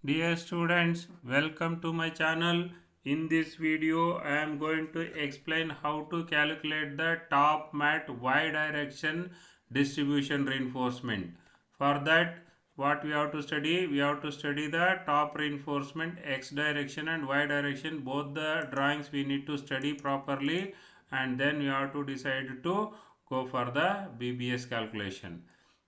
Dear students, welcome to my channel. In this video, I am going to explain how to calculate the top mat y direction distribution reinforcement. For that, what we have to study? We have to study the top reinforcement x direction and y direction. Both the drawings we need to study properly, and then we have to decide to go for the BBS calculation.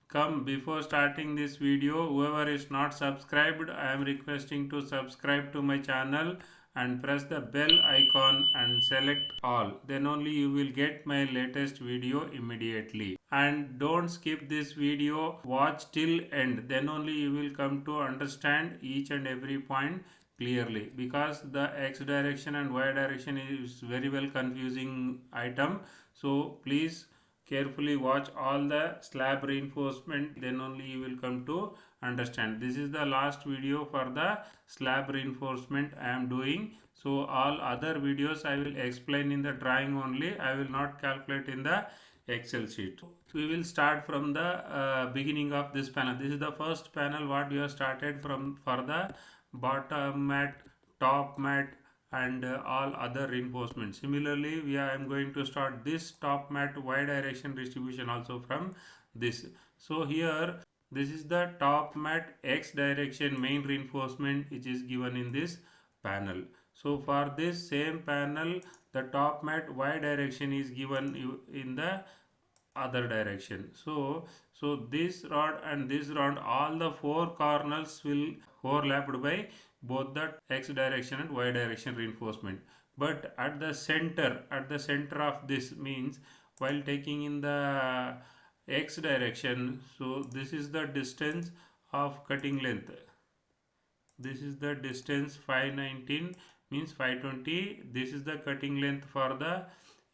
Come, before starting this video, whoever is not subscribed, I am requesting to subscribe to my channel and press the bell icon and select all. Then only you will get my latest video immediately. And don't skip this video, watch till end. Then only you will come to understand each and every point clearly, because the x direction and y direction is very well confusing item. So please carefully watch all the slab reinforcement, then only you will come to understand. This is the last video for the slab reinforcement I am doing. So all other videos I will explain in the drawing only. I will not calculate in the Excel sheet. We will start from the beginning of this panel. This is the first panel what we have started from for the bottom mat, top mat, and all other reinforcements. Similarly, I am going to start this top mat y direction distribution also from this. So here this is the top mat x direction main reinforcement which is given in this panel. So for this same panel, the top mat y direction is given in the other direction. So this rod and this rod, all the four corners will overlapped by both the x direction and y direction reinforcement. But at the center of this means, while taking in the x direction, so this is the distance of cutting length. This is the distance 519 means 520. This is the cutting length for the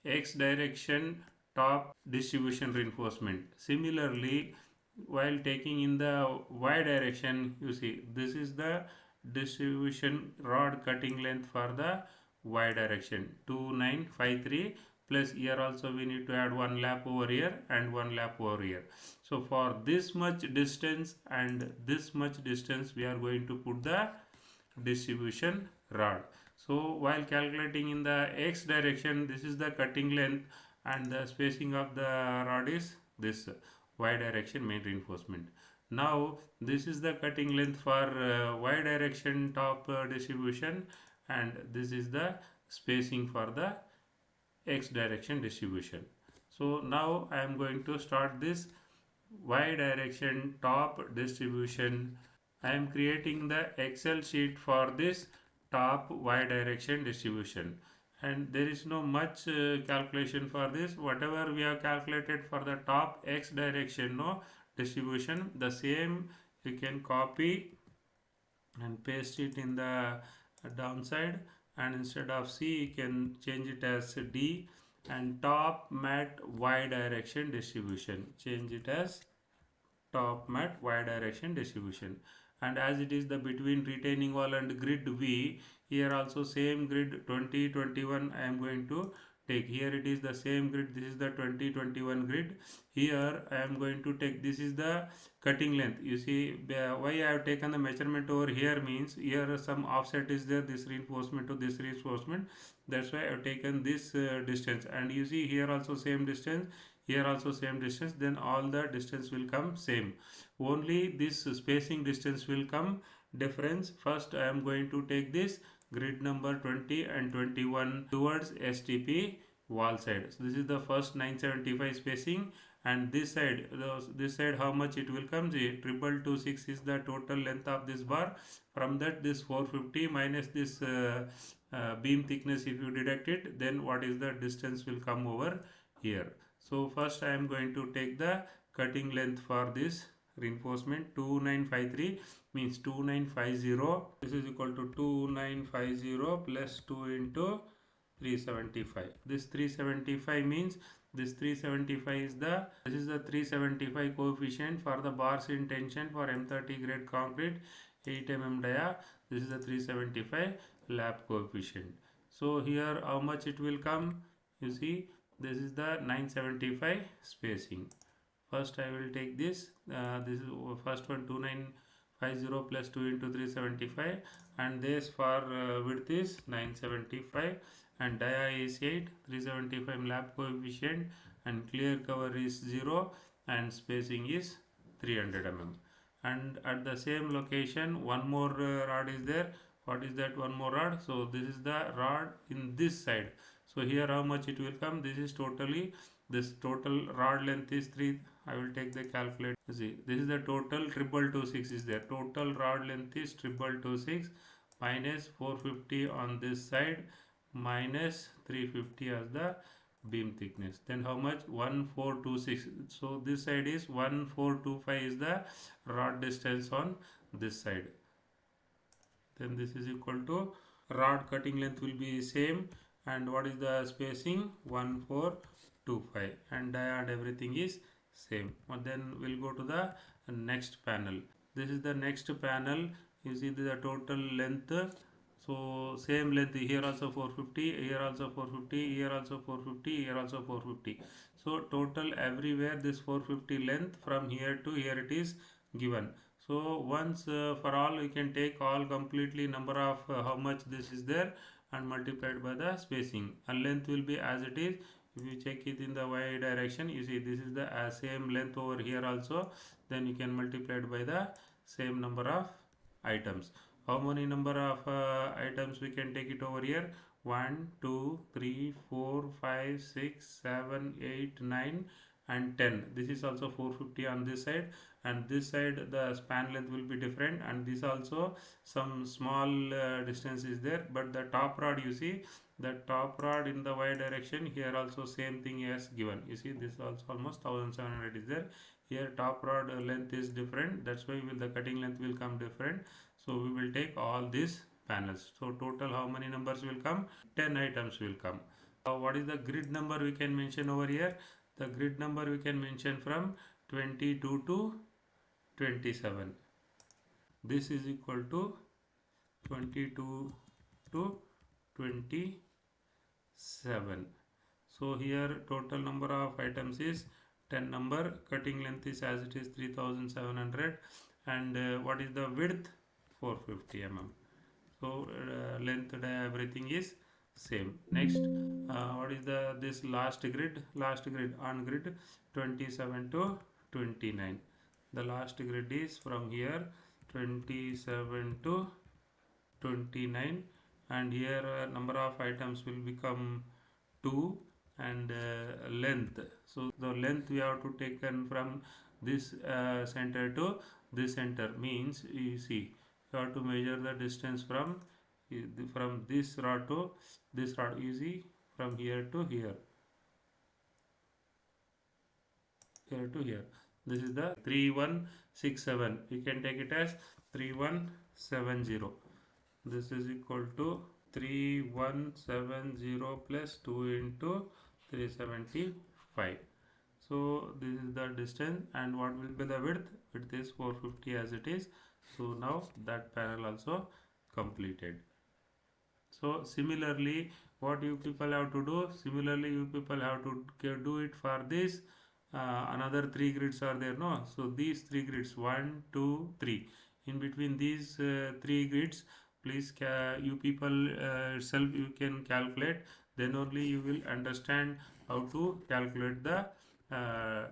x direction top distribution reinforcement. Similarly, while taking in the y direction, you see this is the distribution rod cutting length for the y direction 2953, plus here also we need to add one lap over here and one lap over here. So for this much distance and this much distance, we are going to put the distribution rod. So while calculating in the x direction, this is the cutting length and the spacing of the rod is this y direction main reinforcement. Now this is the cutting length for y direction top distribution, and this is the spacing for the x direction distribution. So now I am going to start this y direction top distribution. I am creating the Excel sheet for this top y direction distribution, and there is no much calculation for this. Whatever we have calculated for the top x direction distribution, the same you can copy and paste it in the downside, and instead of C you can change it as D, and top mat y direction distribution, change it as top mat y direction distribution. And as it is the between retaining wall and grid V, here also same grid 2021 I am going to take. Here it is the same grid, this is the 2021 grid. Here I am going to take, this is the cutting length. You see why I have taken the measurement over here means here some offset is there, this reinforcement to this reinforcement, that's why I have taken this distance. And you see here also same distance, here also same distance, then all the distance will come same, only this spacing distance will come difference. First I am going to take this grid number 20 and 21 towards STP wall side. So this is the first 975 spacing, and this side how much it will come? 2226 is the total length of this bar. From that, this 450 minus this beam thickness, if you deduct it, then what is the distance will come over here. So first I am going to take the cutting length for this reinforcement 2953 means 2950. This is equal to 2950 plus 2 into 375. This 375 means this 375 is the, this is the 375 coefficient for the bars in tension for M30 grade concrete 8 mm dia. This is the 375 lap coefficient. So here how much it will come? You see, this is the 975 spacing. First I will take this, this is first one 2950 50 plus 2 into 375, and this for width is 975, and dia is 8, 375 lap coefficient, and clear cover is 0, and spacing is 300 mm. And at the same location one more rod is there. What is that one more rod? So this is the rod in this side. So here how much it will come? This is totally, this total rod length is 3. I will take the calculator. See, this is the total 2226 is there. Total rod length is 2226 minus 450 on this side minus 350 as the beam thickness. Then how much? 1426. So this side is 1425 is the rod distance on this side. Then this is equal to rod cutting length will be same, and what is the spacing? 1425, and dia and everything is same. And then we'll go to the next panel. This is the next panel. You see the total length. So same length here also 450, here also 450, here also 450, here also 450. So total everywhere this 450 length from here to here it is given. So once for all we can take all completely number of how much this is there and multiplied by the spacing, and length will be as it is. If you check it in the y direction, you see this is the same length over here also, then you can multiply it by the same number of items. How many number of items we can take it over here? 1 2 3 4 5 6 7 8 9 and 10. This is also 450 on this side, and this side the span length will be different, and this also some small distance is there. But the top rod, you see the top rod in the y direction, here also same thing as given. You see this also almost 1700 is there. Here top rod length is different, that's why the cutting length will come different. So we will take all these panels. So total how many numbers will come? 10 items will come. What is the grid number we can mention over here? The grid number we can mention from 22 to 27. This is equal to 22 to 27. So here total number of items is 10 number. Cutting length is as it is 3700, and what is the width? 450 mm. So length everything is same. Next what is the this last grid? Last grid on grid 27 to 29. The last grid is from here 27 to 29, and here number of items will become 2, and length, so the length we have to taken from this center to this center, means you see you have to measure the distance from this rod to this rod, easy, from here to here, here to here. This is the 3167. You can take it as 3170. This is equal to 3170 plus 2 into 375. So this is the distance, and what will be the width? Width is 450 as it is. So now that panel also completed. So similarly what you people have to do? Similarly you people have to do it for this. Another 3 grids are there, no? So these 3 grids, 1 2 3, in between these 3 grids, please you people self you can calculate, then only you will understand how to calculate the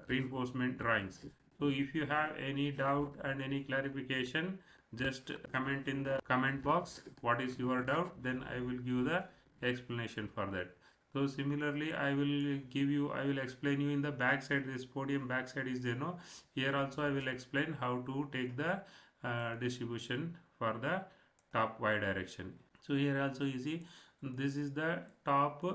reinforcement drawings. So if you have any doubt and any clarification, just comment in the comment box what is your doubt, then I will give the explanation for that. So similarly I will explain you in the back side. This podium back side is there, no? Here also I will explain how to take the distribution for the top y direction. So here also you see this is the top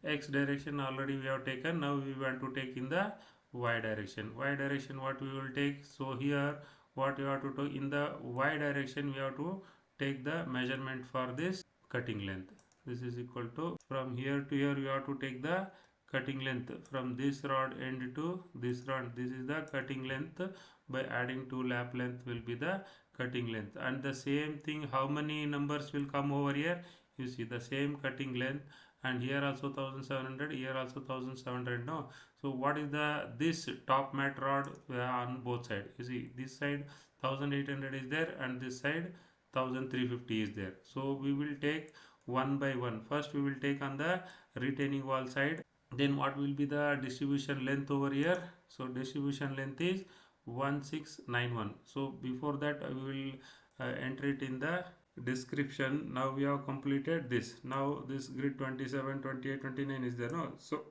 x direction already we have taken. Now we want to take in the y direction. Y direction what we will take? So here what you have to do in the y direction, we have to take the measurement for this cutting length. This is equal to, from here to here you have to take the cutting length from this rod end to this rod. This is the cutting length. By adding 2 lap length will be the cutting length, and the same thing how many numbers will come over here? You see the same cutting length, and here also 1700, here also 1700, no? So what is this top mat rod on both sides? You see this side 1800 is there and this side 1350 is there. So we will take one by one. First we will take on the retaining wall side. Then what will be the distribution length over here? So distribution length is 1691. So before that I will enter it in the description. Now we have completed this. Now this grid 27, 28, 29 is there, no? So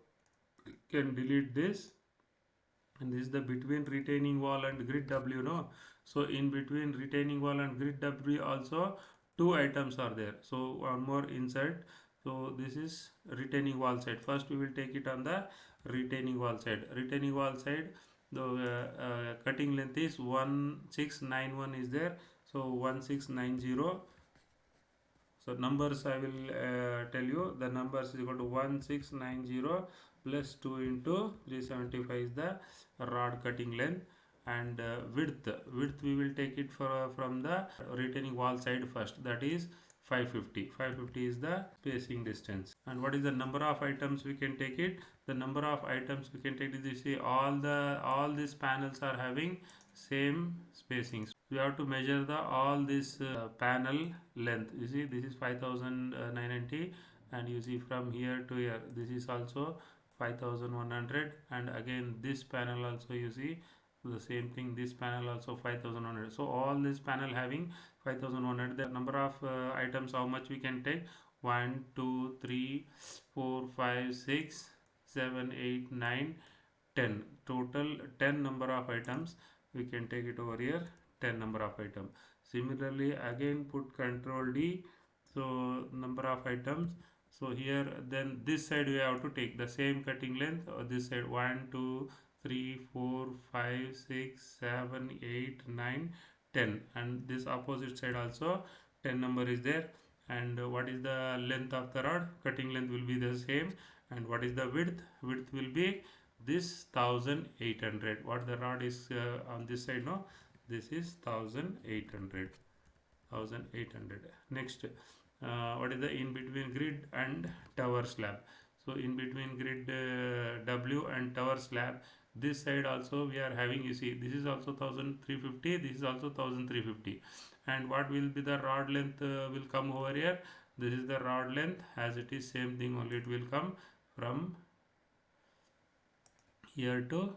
can delete this, and this is the between retaining wall and grid W, no? So in between retaining wall and grid W also two items are there. So one more insert. So this is retaining wall side. First we will take it on the retaining wall side. Retaining wall side, the cutting length is 1691 is there. So 1690. So numbers I will tell you. The numbers is equal to 1690 plus 2 into 375 is the rod cutting length, and width we will take it from the retaining wall side first, that is 550. 550 is the spacing distance. And what is the number of items we can take it? The number of items we can take it, you see all these panels are having same spacing. We have to measure the all this panel length. You see this is 5990, and you see from here to here this is also 5100, and again this panel also you see the same thing, this panel also 5100. So all this panel having 5100. The number of items how much we can take? 1 2 3 4 5 6 7 8 9 10. Total 10 number of items we can take it over here, 10 number of item. Similarly again put control D. So number of items. So here then this side we have to take the same cutting length, or this side 1 2 3 4 5 6 7 8 9 10, and this opposite side also 10 number is there. And what is the length of the rod? Cutting length will be the same. And what is the width? Width will be this 1800. What the rod is on this side, no? This is 1800. 1800. Next, what is the in between grid and tower slab? So in between grid W and tower slab, this side also we are having, you see this is also 1350, this is also 1350. And what will be the rod length will come over here? This is the rod length, as it is same thing, only it will come from here to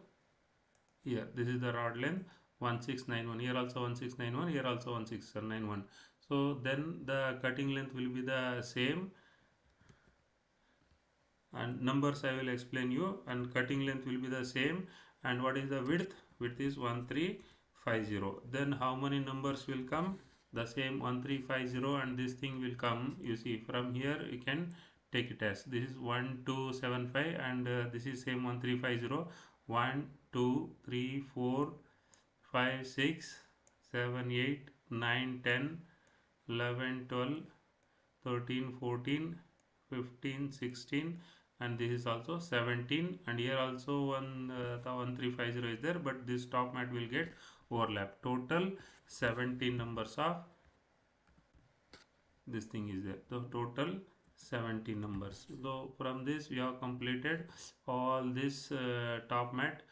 here. This is the rod length 1691. Here also 1691, here also 1691. So then the cutting length will be the same, and numbers I will explain you, and cutting length will be the same. And what is the width? Width is 1350. Then how many numbers will come? The same 1350, and this thing will come, you see from here you can take it as this is 1275, and this is same 1350. 1 2 3 4 5 6 7 8 9 10 11 12 13 14 15 16, and this is also 17, and here also the 1350 is there, but this top mat will get overlap. Total 17 numbers of this thing is there. The total 70 numbers. So from this we have completed all this top mat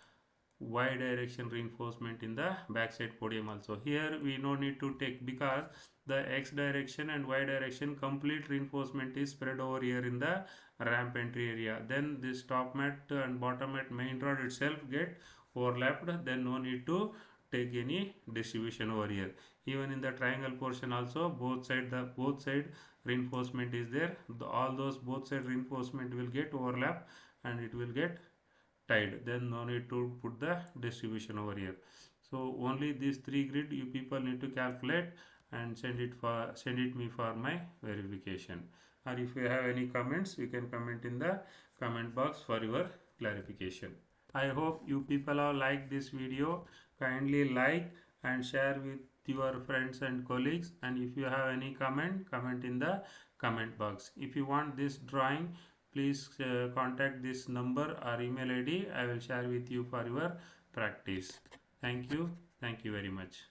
y direction reinforcement in the backside podium also. Here we no need to take, because the x direction and y direction complete reinforcement is spread over here in the ramp entry area. Then this top mat and bottom mat main rod itself get overlapped, then no need to take any distribution over here. Even in the triangle portion also both side reinforcement is there. All those both side reinforcement will get overlap and it will get tied. Then no need to put the distribution over here. So only these three grid you people need to calculate and send it me for my verification. Or if you have any comments, you can comment in the comment box for your clarification. I hope you people have liked this video. Kindly like and share with your friends and colleagues, and if you have any comment in the comment box. If you want this drawing, please contact this number or email ID. I will share with you for your practice. Thank you very much.